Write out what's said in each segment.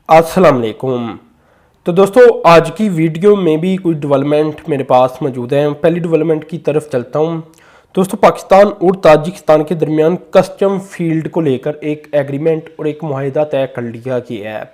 अस्सलाम वालेकुम। तो दोस्तों आज की वीडियो में भी कुछ डेवलपमेंट मेरे पास मौजूद हैं। पहली डेवलपमेंट की तरफ चलता हूं। दोस्तों पाकिस्तान और ताजिकिस्तान के दरमियान कस्टम फील्ड को लेकर एक एग्रीमेंट और एक मुआहिदा तय कर लिया गया है।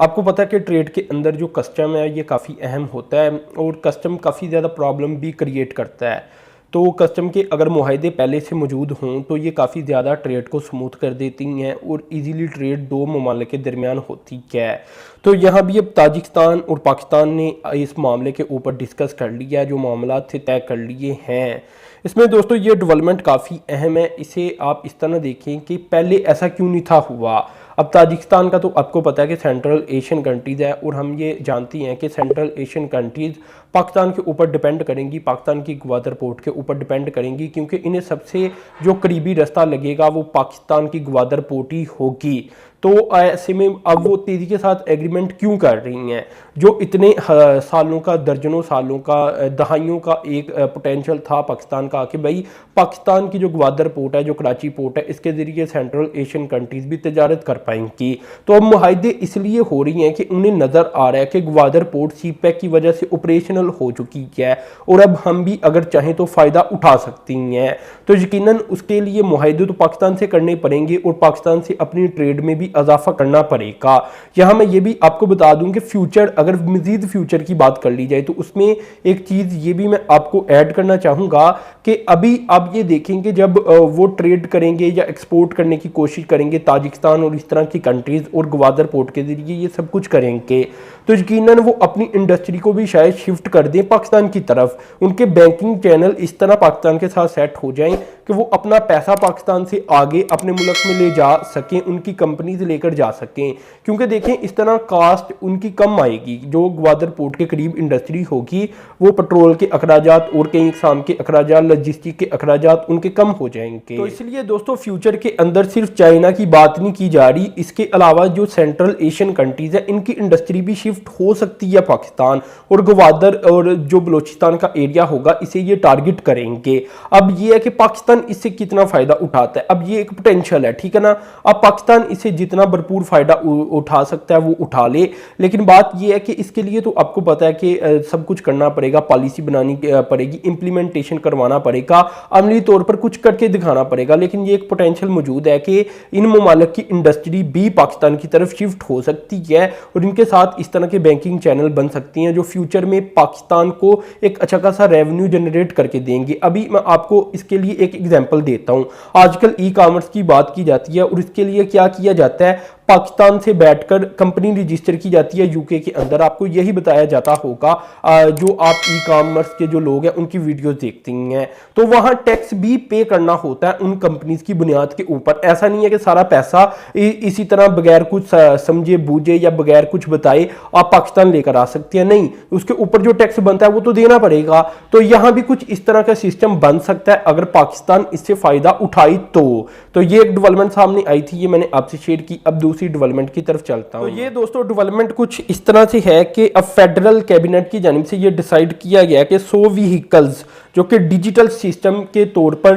आपको पता है कि ट्रेड के अंदर जो कस्टम है ये काफ़ी अहम होता है और कस्टम काफ़ी ज़्यादा प्रॉब्लम भी क्रिएट करता है। तो कस्टम के अगर मुआहदे पहले से मौजूद हों तो ये काफ़ी ज़्यादा ट्रेड को स्मूथ कर देती हैं और इजीली ट्रेड दो ममालिक के दरमियान होती है। तो यहाँ भी अब ताजिकिस्तान और पाकिस्तान ने इस मामले के ऊपर डिस्कस कर लिया है, जो मामला थे तय कर लिए हैं। इसमें दोस्तों ये डेवलपमेंट काफ़ी अहम है। इसे आप इस तरह देखें कि पहले ऐसा क्यों नहीं था हुआ। अब ताजिकिस्तान का तो आपको पता है कि सेंट्रल एशियन कंट्रीज़ है और हम ये जानते हैं कि सेंट्रल एशियन कंट्रीज़ पाकिस्तान के ऊपर डिपेंड करेंगी, पाकिस्तान की ग्वादर पोर्ट के ऊपर डिपेंड करेंगी, क्योंकि इन्हें सबसे जो करीबी रास्ता लगेगा वो पाकिस्तान की ग्वादर पोर्ट ही होगी। तो ऐसे में अब वो तेज़ी के साथ एग्रीमेंट क्यों कर रही हैं, जो इतने सालों का, दर्जनों सालों का, दहाइयों का एक पोटेंशियल था पाकिस्तान का कि भाई पाकिस्तान की जो ग्वादर पोर्ट है, जो कराची पोर्ट है, इसके ज़रिए सेंट्रल एशियन कंट्रीज़ भी तजारत कर पाएंगी। तो अब मुआहदे इसलिए हो रही हैं कि उन्हें नज़र आ रहा है कि ग्वादर पोर्ट सीपैक की वजह से ऑपरेशनल हो चुकी है और अब हम भी अगर चाहें तो फ़ायदा उठा सकती हैं। तो यकीनन उसके लिए मुआहदे तो पाकिस्तान से करने पड़ेंगे और पाकिस्तान से अपनी ट्रेड में भी इजाफा करना पड़ेगा। यहाँ मैं ये भी आपको बता दूं कि फ्यूचर, अगर मजीद फ्यूचर की बात कर ली जाए तो उसमें एक चीज़ ये भी मैं आपको ऐड करना चाहूँगा कि अभी आप ये देखेंगे जब वो ट्रेड करेंगे या एक्सपोर्ट करने की कोशिश करेंगे ताजिकिस्तान और इस तरह की कंट्रीज़ और ग्वादर पोर्ट के ज़रिए ये सब कुछ करेंगे, तो यकीनन वो अपनी इंडस्ट्री को भी शायद शिफ्ट कर दें पाकिस्तान की तरफ। उनके बैंकिंग चैनल इस तरह पाकिस्तान के साथ सेट हो जाएं कि वो अपना पैसा पाकिस्तान से आगे अपने मुल्क में ले जा सकें, उनकी कंपनीज लेकर जा सकें। क्योंकि देखें इस तरह कास्ट उनकी कम आएगी। जो ग्वादर पोर्ट के करीब इंडस्ट्री होगी वो पेट्रोल के अखराजात और कई इकसाम के अखराजात, लॉजिस्टिक के अखराजात उनके कम हो जाएंगे। तो इसलिए दोस्तों फ्यूचर के अंदर सिर्फ चाइना की बात नहीं की जा रही, इसके अलावा जो सेंट्रल एशियन कंट्रीज है इनकी इंडस्ट्री भी शिफ्ट हो सकती है पाकिस्तान, और ग्वादर और जो बलोचिस्तान का एरिया होगा इसे ये टारगेट करेंगे। अब ये है कि पाकिस्तान इससे कितना फायदा उठाता है। अब ये एक पोटेंशियल है, ठीक है ना। अब पाकिस्तान इससे जितना भरपूर फायदा उठा सकता है वो उठा ले, लेकिन बात ये है कि इसके लिए तो आपको पता है कि सब कुछ करना पड़ेगा, पॉलिसी बनानी पड़ेगी, इंप्लीमेंटेशन करवाना पड़ेगा, अमली तौर पर कुछ करके दिखाना पड़ेगा। लेकिन ये एक पोटेंशियल मौजूद है कि इन ममालिक की इंडस्ट्री भी पाकिस्तान की तरफ शिफ्ट हो सकती है और इनके साथ इस तरह के बैंकिंग चैनल बन सकती हैं जो फ्यूचर में पाकिस्तान को एक अच्छा खासा रेवेन्यू जनरेट करके देंगे। अभी मैं आपको इसके लिए एक एग्जांपल देता हूं। आजकल ई कॉमर्स की बात की जाती है और इसके लिए क्या किया जाता है, पाकिस्तान से बैठकर कंपनी रजिस्टर की जाती है यूके के अंदर। आपको यही बताया जाता होगा जो आप ई कॉमर्स के जो लोग हैं उनकी वीडियोस देखती हैं, तो वहां टैक्स भी पे करना होता है उन कंपनीज की बुनियाद के ऊपर। ऐसा नहीं है कि सारा पैसा इसी तरह बगैर कुछ समझे बूझे या बगैर कुछ बताए आप पाकिस्तान लेकर आ सकते हैं, नहीं, उसके ऊपर जो टैक्स बनता है वो तो देना पड़ेगा। तो यहां भी कुछ इस तरह का सिस्टम बन सकता है अगर पाकिस्तान इससे फायदा उठाई तो ये एक डेवलपमेंट सामने आई थी, ये मैंने आपसे शेयर की। अब दूसरी डेवलपमेंट की तरफ चलता हूं। तो ये दोस्तों डेवलपमेंट कुछ इस तरह से है कि अब फेडरल कैबिनेट की जानिब से ये डिसाइड किया गया कि 100 व्हीकल्स जो कि डिजिटल सिस्टम के तौर पर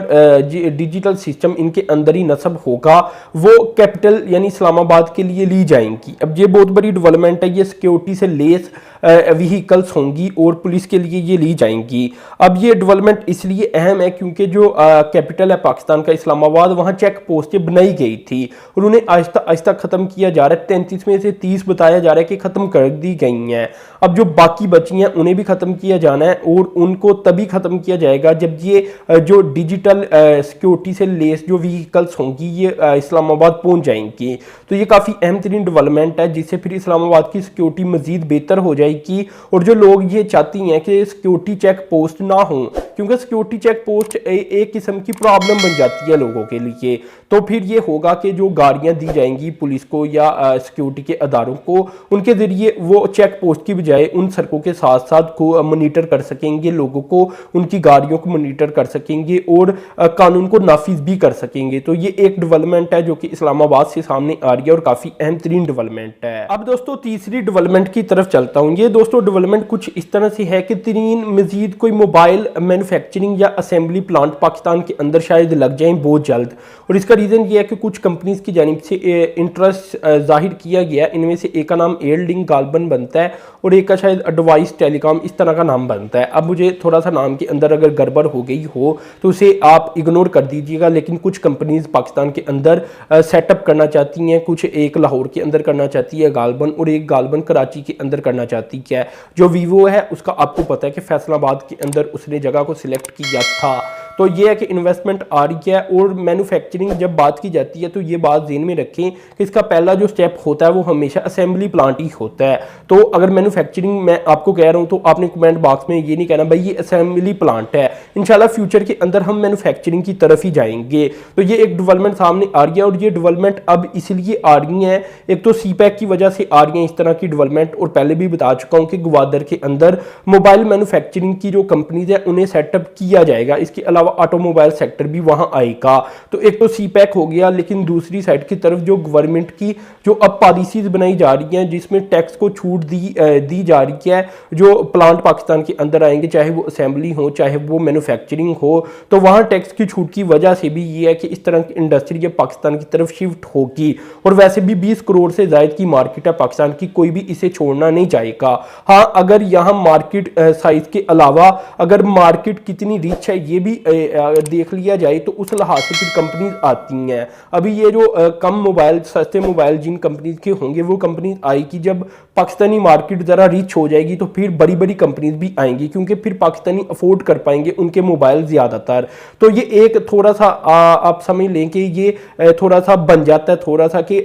डिजिटल सिस्टम इनके अंदर ही नस्ब होगा, वो कैपिटल यानी इस्लामाबाद के लिए ली जाएंगी। अब ये बहुत बड़ी डेवलपमेंट है, ये सिक्योरिटी से लेस व्हीकल्स होंगी और पुलिस के लिए ये ली जाएंगी। अब ये डेवलपमेंट इसलिए अहम है क्योंकि जो कैपिटल है पाकिस्तान का इस्लामाबाद, वहाँ चेक पोस्टें बनाई गई थी और उन्हें आहिस्ता आहिस्ता ख़त्म किया जा रहा है। 33 में से 30 बताया जा रहा है कि ख़त्म कर दी गई हैं। अब जो बाकी बची हैं उन्हें भी ख़त्म किया जाना है और उनको तभी ख़त्म किया जाएगा जब ये जो डिजिटल सिक्योरिटी से लेस जो व्हीकल्स होंगी ये इस्लामाबाद पहुँच जाएंगी। तो ये काफ़ी अहम तरीन डेवलपमेंट है जिससे फिर इस्लामाबाद की सिक्योरिटी मज़ीद बेहतर हो जाएगी। और जो लोग ये चाहती हैं कि सिक्योरिटी चेक पोस्ट ना हो, क्योंकि सिक्योरिटी चेक पोस्ट एक किस्म की प्रॉब्लम बन जाती है लोगों के लिए, तो फिर ये होगा कि जो गाड़ियां दी जाएंगी पुलिस को या सिक्योरिटी के अदारों को, उनके जरिए वो चेक पोस्ट की बजाय उन सड़कों के साथ साथ को मॉनिटर कर सकेंगे, लोगों को उनकी गाड़ियों को मॉनिटर कर सकेंगे और कानून को नाफिज भी कर सकेंगे। तो ये एक डेवलपमेंट है जो कि इस्लामाबाद से सामने आ रही है और काफ़ी अहम तरीन डेवलपमेंट है। अब दोस्तों तीसरी डेवलपमेंट की तरफ चलता हूँ। ये दोस्तों डेवलपमेंट कुछ इस तरह से है कि तरीन मजीद कोई मोबाइल मैन्युफैक्चरिंग या असेंबली प्लांट पाकिस्तान के अंदर शायद लग जाएं बहुत जल्द। और इसका रीज़न ये है कि कुछ कंपनीज़ की जानिब से इंटरेस्ट जाहिर किया गया। इनमें से एक का नाम एयरलिंक गालबन बनता है और एक का शायद एडवाइस टेलीकॉम इस तरह का नाम बनता है। अब मुझे थोड़ा सा नाम के अंदर अगर गड़बड़ हो गई हो तो उसे आप इग्नोर कर दीजिएगा, लेकिन कुछ कंपनीज़ पाकिस्तान के अंदर सेटअप करना चाहती हैं। कुछ एक लाहौर के अंदर करना चाहती है गालबन, और एक गालबन कराची के अंदर करना चाहती है। जो वीवो है उसका आपको पता है कि फैसलाबाद के अंदर उसने जगह को सिलेक्ट किया था। तो ये है कि इन्वेस्टमेंट आ रही है। और मैन्युफैक्चरिंग जब बात की जाती है तो ये बात ज़हन में रखें कि इसका पहला जो स्टेप होता है वो हमेशा असेंबली प्लांट ही होता है। तो अगर मैन्युफैक्चरिंग मैं आपको कह रहा हूँ तो आपने कमेंट बॉक्स में ये नहीं कहना भाई ये असेंबली प्लांट है। इंशाल्लाह फ्यूचर के अंदर हम मैन्युफैक्चरिंग की तरफ ही जाएंगे। तो ये एक डेवलपमेंट सामने आ रही है, और ये डेवलपमेंट अब इसलिए आ रही है, एक तो सीपैक की वजह से आ रही है इस तरह की डेवलपमेंट, और पहले भी बता चुका हूँ कि ग्वादर के अंदर मोबाइल मैन्युफैक्चरिंग की जो कंपनीज है उन्हें सेटअप किया जाएगा। इसके अलावा ऑटोमोबाइल सेक्टर भी वहां आएगा। तो एक तो सीपैक हो गया, लेकिन दूसरी साइड की तरफ जो गवर्नमेंट की जो अब पॉलिसीज बनाई जा रही हैं जिसमें टैक्स को छूट दी जा रही है, जो प्लांट पाकिस्तान के अंदर आएंगे चाहे वो असेंबली हो चाहे वो मैन्युफैक्चरिंग हो, तो वहां टैक्स की छूट की वजह से भी ये है कि इस तरह की इंडस्ट्री पाकिस्तान की तरफ शिफ्ट होगी। और वैसे भी 20 करोड़ से ज्यादा की मार्केट है पाकिस्तान की, कोई भी इसे छोड़ना नहीं चाहेगा। हाँ, अगर यहाँ मार्केट साइज के अलावा अगर मार्केट कितनी रिच है ये भी देख लिया जाए तो उस लिहाज से फिर कंपनीज आती हैं। अभी ये जो कम मोबाइल सस्ते मोबाइल जिन कंपनीज के होंगे वो कंपनीज आएगी जब पाकिस्तानी मार्केट ज़रा रिच हो जाएगी, तो फिर बड़ी बड़ी कंपनीज भी आएंगी क्योंकि फिर पाकिस्तानी अफोर्ड कर पाएंगे उनके मोबाइल ज़्यादातर। तो ये एक थोड़ा सा आप समझ लें कि ये थोड़ा सा बन जाता है थोड़ा सा कि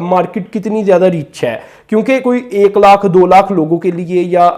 मार्केट कितनी ज़्यादा रिच है, क्योंकि कोई 1 लाख 2 लाख लोगों के लिए या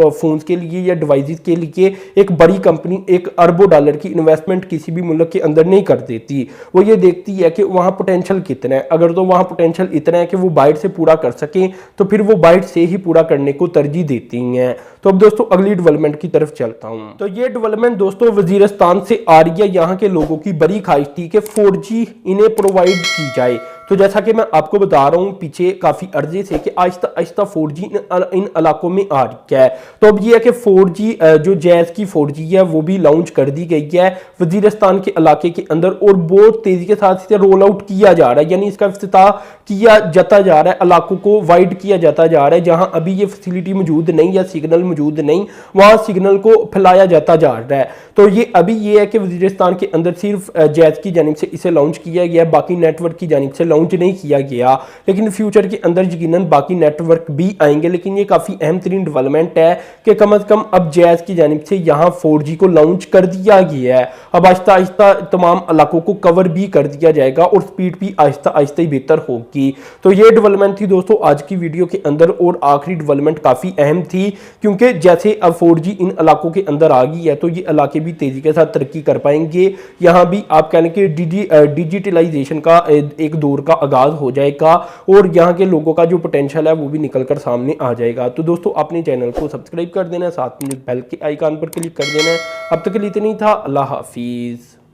फ़ोन्स के लिए या डिवाइसेस के लिए एक बड़ी कंपनी $1 अरबों की इन्वेस्टमेंट किसी भी मुल्क के अंदर नहीं कर देती। वो ये देखती है कि वहाँ पोटेंशियल कितना है। अगर तो वहाँ पोटेंशियल इतना है कि वो बाइट से पूरा कर सकें तो फिर वो बाइट से ही पूरा करने को तरजीह देती हैं। तो अब दोस्तों अगली डेवलपमेंट की तरफ चलता हूँ। तो ये डेवलपमेंट दोस्तों वजीरिस्तान से आ रही है। यहाँ के लोगों की बड़ी ख्वाहिश थी कि 4G इन्हें प्रोवाइड की जाए। तो जैसा कि मैं आपको बता रहा हूँ पीछे काफ़ी अर्जे से कि आहिस्ता आहिस्ता 4G इन इलाकों में आ रही है। तो अब ये है कि 4G जो जैज़ की 4G है वो भी लॉन्च कर दी गई है वजीरिस्तान के इलाके के अंदर, और बहुत तेज़ी के साथ इसे रोल आउट किया जा रहा है, यानी इसका इफ्तिताह किया जाता जा रहा है, इलाकों को वाइड किया जाता जा रहा है। जहाँ अभी ये फैसिलिटी मौजूद नहीं या सिग्नल मौजूद नहीं वहाँ सिग्नल को फैलाया जाता जा रहा है। तो ये अभी ये है कि वजीरिस्तान के अंदर सिर्फ जैज़ की जानिब से इसे लॉन्च किया गया, बाकी नेटवर्क की जानिब से लॉन्च नहीं किया गया। लेकिन फ्यूचर के अंदर यकीनन बाकी नेटवर्क भी आएंगे। लेकिन ये काफ़ी अहम तरीन डेवलपमेंट है कि कम अज़ कम अब जैज़ की जानिब से यहाँ 4G को लॉन्च कर दिया गया है। अब आहिस्ता आहिस्ता तमाम इलाकों को कवर भी कर दिया जाएगा और स्पीड भी आहिस्ता आहिस्ता ही बेहतर होगी। तो ये डेवलपमेंट थी दोस्तों आज की वीडियो के अंदर, और आखिरी डेवलपमेंट काफ़ी अहम थी क्योंकि जैसे अब 4G इन इलाकों के अंदर आ गई है तो ये इलाके भी तेज़ी के साथ तरक्की कर पाएंगे। यहाँ भी आप कह लें कि डिजिटलाइजेशन का एक दौर का आगाज़ हो जाएगा और यहाँ के लोगों का जो पोटेंशियल है वो भी निकल कर सामने आ जाएगा। तो दोस्तों अपने चैनल को सब्सक्राइब कर देना, साथ में बेल के आइकन पर क्लिक कर देना। अब तक के लिए इतना ही था। अल्लाह हाफिज़।